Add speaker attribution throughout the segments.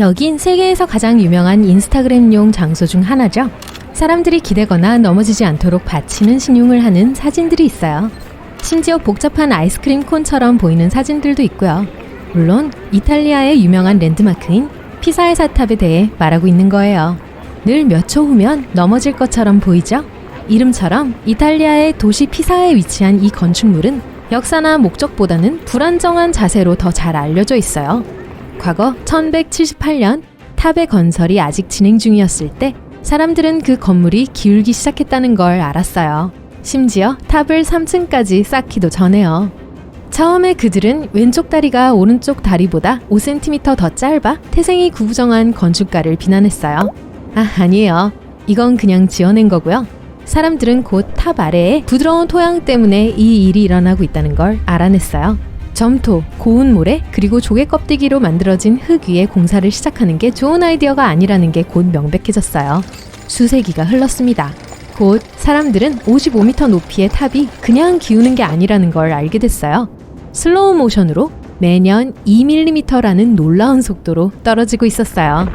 Speaker 1: 여긴 세계에서 가장 유명한 인스타그램용 장소 중 하나죠. 사람들이 기대거나 넘어지지 않도록 받치는 신용을 하는 사진들이 있어요. 심지어 복잡한 아이스크림 콘처럼 보이는 사진들도 있고요. 물론 이탈리아의 유명한 랜드마크인 피사의 사탑에 대해 말하고 있는 거예요. 늘 몇 초 후면 넘어질 것처럼 보이죠? 이름처럼 이탈리아의 도시 피사에 위치한 이 건축물은 역사나 목적보다는 불안정한 자세로 더 잘 알려져 있어요. 과거 1178년 탑의 건설이 아직 진행 중이었을 때 사람들은 그 건물이 기울기 시작했다는 걸 알았어요. 심지어 탑을 3층까지 쌓기도 전에요. 처음에 그들은 왼쪽 다리가 오른쪽 다리보다 5cm 더 짧아 태생이 구부정한 건축가를 비난했어요. 아니에요. 이건 그냥 지어낸 거고요. 사람들은 곧 탑 아래에 부드러운 토양 때문에 이 일이 일어나고 있다는 걸 알아냈어요. 점토, 고운 모래, 그리고 조개 껍데기로 만들어진 흙 위에 공사를 시작하는 게 좋은 아이디어가 아니라는 게 곧 명백해졌어요. 수세기가 흘렀습니다. 곧 사람들은 55m 높이의 탑이 그냥 기우는 게 아니라는 걸 알게 됐어요. 슬로우 모션으로 매년 2mm라는 놀라운 속도로 떨어지고 있었어요.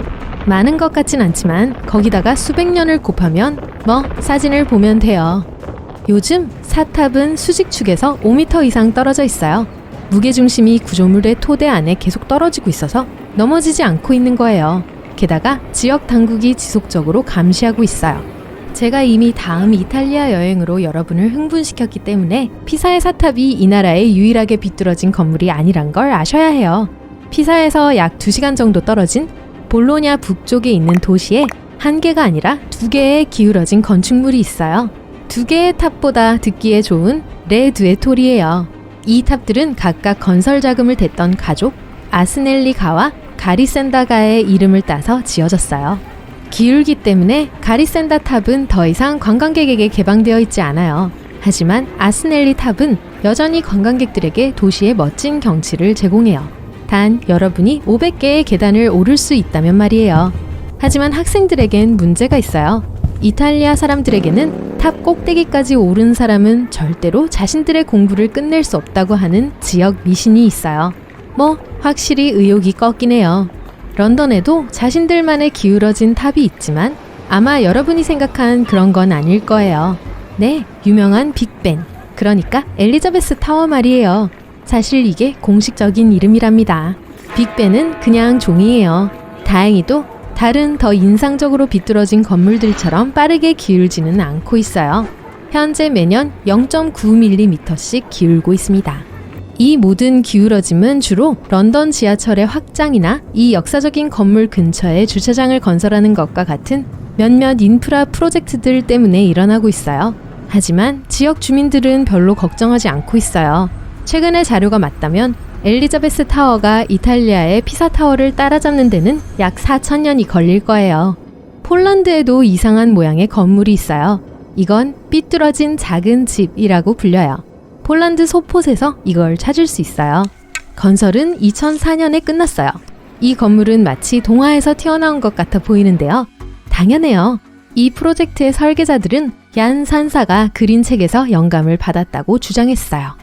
Speaker 1: 많은 것 같진 않지만 거기다가 수백 년을 곱하면 사진을 보면 돼요. 요즘 사탑은 수직축에서 5m 이상 떨어져 있어요. 무게중심이 구조물의 토대 안에 계속 떨어지고 있어서 넘어지지 않고 있는 거예요. 게다가 지역 당국이 지속적으로 감시하고 있어요. 제가 이미 다음 이탈리아 여행으로 여러분을 흥분시켰기 때문에 피사의 사탑이 이 나라에 유일하게 비뚤어진 건물이 아니란 걸 아셔야 해요. 피사에서 약 2시간 정도 떨어진 볼로냐 북쪽에 있는 도시에 한 개가 아니라 2개의 기울어진 건축물이 있어요. 2개의 탑보다 듣기에 좋은 레 두에 토리예요. 이 탑들은 각각 건설 자금을 댔던 가족 아스넬리 가와 가리센다 가의 이름을 따서 지어졌어요. 기울기 때문에 가리센다 탑은 더 이상 관광객에게 개방되어 있지 않아요. 하지만 아스넬리 탑은 여전히 관광객들에게 도시의 멋진 경치를 제공해요. 단 여러분이 500개의 계단을 오를 수 있다면 말이에요. 하지만 학생들에겐 문제가 있어요. 이탈리아 사람들에게는 탑 꼭대기까지 오른 사람은 절대로 자신들의 공부를 끝낼 수 없다고 하는 지역 미신이 있어요. 확실히 의욕이 꺾이긴 해요. 런던에도 자신들만의 기울어진 탑이 있지만 아마 여러분이 생각한 그런 건 아닐 거예요. 네, 유명한 빅벤, 그러니까 엘리자베스 타워 말이에요. 사실 이게 공식적인 이름이랍니다. 빅벤은 그냥 종이에요. 다행히도 다른 더 인상적으로 비뚤어진 건물들처럼 빠르게 기울지는 않고 있어요. 현재 매년 0.9mm씩 기울고 있습니다. 이 모든 기울어짐은 주로 런던 지하철의 확장이나 이 역사적인 건물 근처에 주차장을 건설하는 것과 같은 몇몇 인프라 프로젝트들 때문에 일어나고 있어요. 하지만 지역 주민들은 별로 걱정하지 않고 있어요. 최근의 자료가 맞다면 엘리자베스 타워가 이탈리아의 피사 타워를 따라잡는 데는 약 4,000년이 걸릴 거예요. 폴란드에도 이상한 모양의 건물이 있어요. 이건 삐뚤어진 작은 집이라고 불려요. 폴란드 소폿에서 이걸 찾을 수 있어요. 건설은 2004년에 끝났어요. 이 건물은 마치 동화에서 튀어나온 것 같아 보이는데요. 당연해요. 이 프로젝트의 설계자들은 얀 산사가 그린 책에서 영감을 받았다고 주장했어요.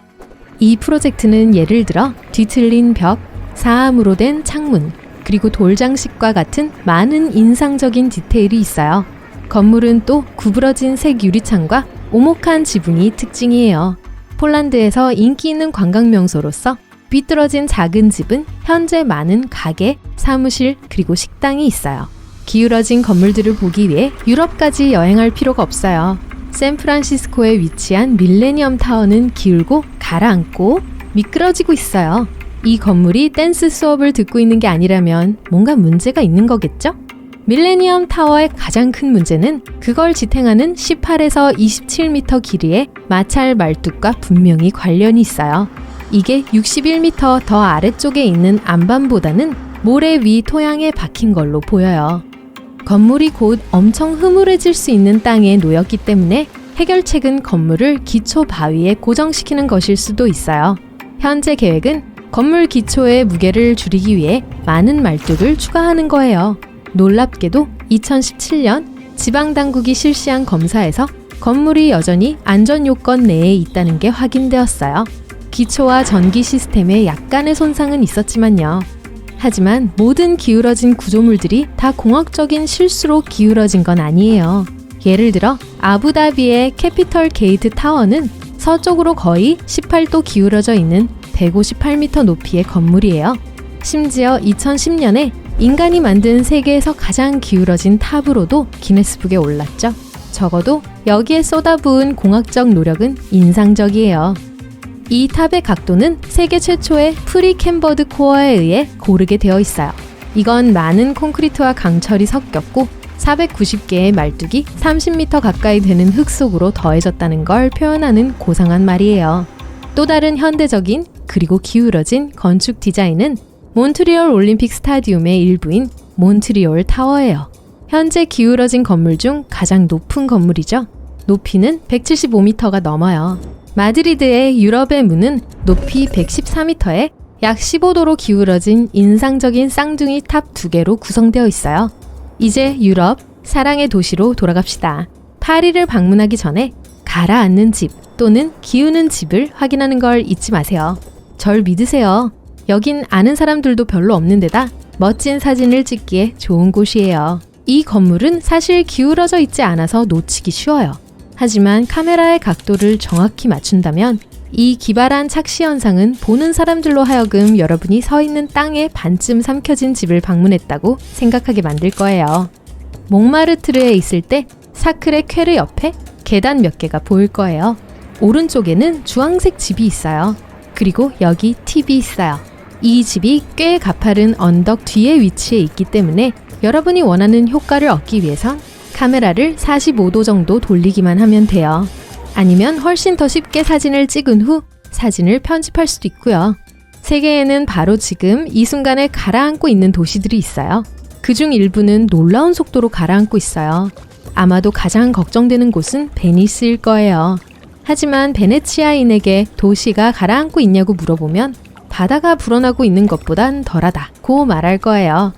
Speaker 1: 이 프로젝트는 예를 들어 뒤틀린 벽, 사암으로 된 창문, 그리고 돌장식과 같은 많은 인상적인 디테일이 있어요. 건물은 또 구부러진 색 유리창과 오목한 지붕이 특징이에요. 폴란드에서 인기 있는 관광 명소로서 삐뚤어진 작은 집은 현재 많은 가게, 사무실, 그리고 식당이 있어요. 기울어진 건물들을 보기 위해 유럽까지 여행할 필요가 없어요. 샌프란시스코에 위치한 밀레니엄 타워는 기울고 가라앉고 미끄러지고 있어요. 이 건물이 댄스 수업을 듣고 있는 게 아니라면 뭔가 문제가 있는 거겠죠? 밀레니엄 타워의 가장 큰 문제는 그걸 지탱하는 18에서 27m 길이의 마찰 말뚝과 분명히 관련이 있어요. 이게 61m 더 아래쪽에 있는 안반보다는 모래 위 토양에 박힌 걸로 보여요. 건물이 곧 엄청 흐물해질 수 있는 땅에 놓였기 때문에 해결책은 건물을 기초 바위에 고정시키는 것일 수도 있어요. 현재 계획은 건물 기초의 무게를 줄이기 위해 많은 말뚝을 추가하는 거예요. 놀랍게도 2017년 지방당국이 실시한 검사에서 건물이 여전히 안전 요건 내에 있다는 게 확인되었어요. 기초와 전기 시스템에 약간의 손상은 있었지만요. 하지만 모든 기울어진 구조물들이 다 공학적인 실수로 기울어진 건 아니에요. 예를 들어 아부다비의 캐피털 게이트 타워는 서쪽으로 거의 18도 기울어져 있는 158m 높이의 건물이에요. 심지어 2010년에 인간이 만든 세계에서 가장 기울어진 탑으로도 기네스북에 올랐죠. 적어도 여기에 쏟아부은 공학적 노력은 인상적이에요. 이 탑의 각도는 세계 최초의 프리캠버드 코어에 의해 고르게 되어 있어요. 이건 많은 콘크리트와 강철이 섞였고 490개의 말뚝이 30m 가까이 되는 흙 속으로 더해졌다는 걸 표현하는 고상한 말이에요. 또 다른 현대적인 그리고 기울어진 건축 디자인은 몬트리올 올림픽 스타디움의 일부인 몬트리올 타워예요. 현재 기울어진 건물 중 가장 높은 건물이죠. 높이는 175m가 넘어요. 마드리드의 유럽의 문은 높이 114m에 약 15도로 기울어진 인상적인 쌍둥이 탑 2개로 구성되어 있어요. 이제 유럽, 사랑의 도시로 돌아갑시다. 파리를 방문하기 전에 가라앉는 집 또는 기우는 집을 확인하는 걸 잊지 마세요. 절 믿으세요. 여긴 아는 사람들도 별로 없는 데다 멋진 사진을 찍기에 좋은 곳이에요. 이 건물은 사실 기울어져 있지 않아서 놓치기 쉬워요. 하지만 카메라의 각도를 정확히 맞춘다면 이 기발한 착시 현상은 보는 사람들로 하여금 여러분이 서 있는 땅에 반쯤 삼켜진 집을 방문했다고 생각하게 만들 거예요. 몽마르트르에 있을 때 사크레 퀘르 옆에 계단 몇 개가 보일 거예요. 오른쪽에는 주황색 집이 있어요. 그리고 여기 팁이 있어요. 이 집이 꽤 가파른 언덕 뒤에 위치해 있기 때문에 여러분이 원하는 효과를 얻기 위해선 카메라를 45도 정도 돌리기만 하면 돼요. 아니면 훨씬 더 쉽게 사진을 찍은 후 사진을 편집할 수도 있고요. 세계에는 바로 지금 이 순간에 가라앉고 있는 도시들이 있어요. 그중 일부는 놀라운 속도로 가라앉고 있어요. 아마도 가장 걱정되는 곳은 베니스일 거예요. 하지만 베네치아인에게 도시가 가라앉고 있냐고 물어보면 바다가 불어나고 있는 것보단 덜하다고 말할 거예요.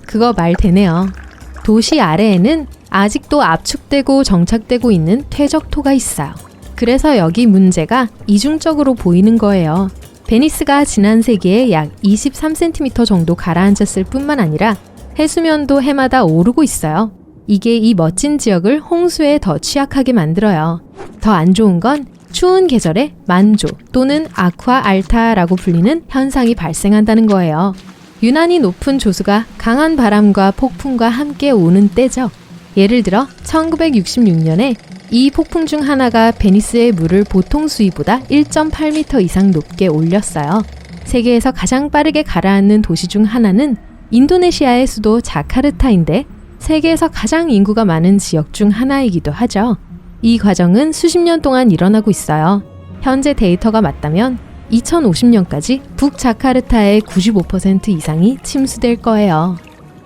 Speaker 1: 그거 말 되네요. 도시 아래에는 아직도 압축되고 정착되고 있는 퇴적토가 있어요. 그래서 여기 문제가 이중적으로 보이는 거예요. 베니스가 지난 세기에 약 23cm 정도 가라앉았을 뿐만 아니라 해수면도 해마다 오르고 있어요. 이게 이 멋진 지역을 홍수에 더 취약하게 만들어요. 더 안 좋은 건 추운 계절에 만조 또는 아쿠아 알타라고 불리는 현상이 발생한다는 거예요. 유난히 높은 조수가 강한 바람과 폭풍과 함께 오는 때죠. 예를 들어 1966년에 이 폭풍 중 하나가 베니스의 물을 보통 수위보다 1.8m 이상 높게 올렸어요. 세계에서 가장 빠르게 가라앉는 도시 중 하나는 인도네시아의 수도 자카르타인데 세계에서 가장 인구가 많은 지역 중 하나이기도 하죠. 이 과정은 수십 년 동안 일어나고 있어요. 현재 데이터가 맞다면 2050년까지 북자카르타의 95% 이상이 침수될 거예요.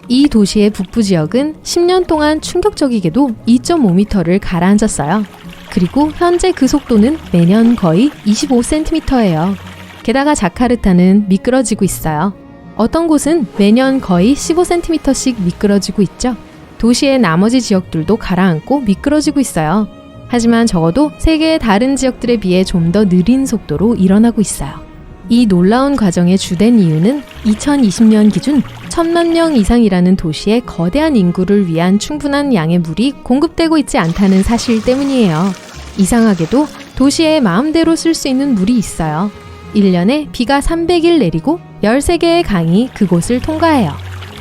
Speaker 1: 이 도시의 북부 지역은 10년 동안 충격적이게도 2.5m를 가라앉았어요. 그리고 현재 그 속도는 매년 거의 25cm예요. 게다가 자카르타는 미끄러지고 있어요. 어떤 곳은 매년 거의 15cm씩 미끄러지고 있죠. 도시의 나머지 지역들도 가라앉고 미끄러지고 있어요. 하지만 적어도 세계의 다른 지역들에 비해 좀 더 느린 속도로 일어나고 있어요. 이 놀라운 과정의 주된 이유는 2020년 기준 1000만 명 이상이라는 도시의 거대한 인구를 위한 충분한 양의 물이 공급되고 있지 않다는 사실 때문이에요. 이상하게도 도시에 마음대로 쓸 수 있는 물이 있어요. 1년에 비가 300일 내리고 13개의 강이 그곳을 통과해요.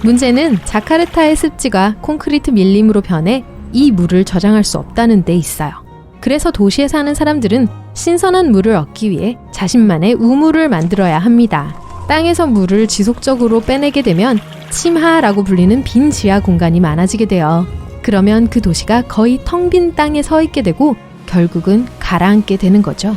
Speaker 1: 문제는 자카르타의 습지가 콘크리트 밀림으로 변해 이 물을 저장할 수 없다는 데 있어요. 그래서 도시에 사는 사람들은 신선한 물을 얻기 위해 자신만의 우물을 만들어야 합니다. 땅에서 물을 지속적으로 빼내게 되면 침하라고 불리는 빈 지하 공간이 많아지게 돼요. 그러면 그 도시가 거의 텅 빈 땅에 서 있게 되고 결국은 가라앉게 되는 거죠.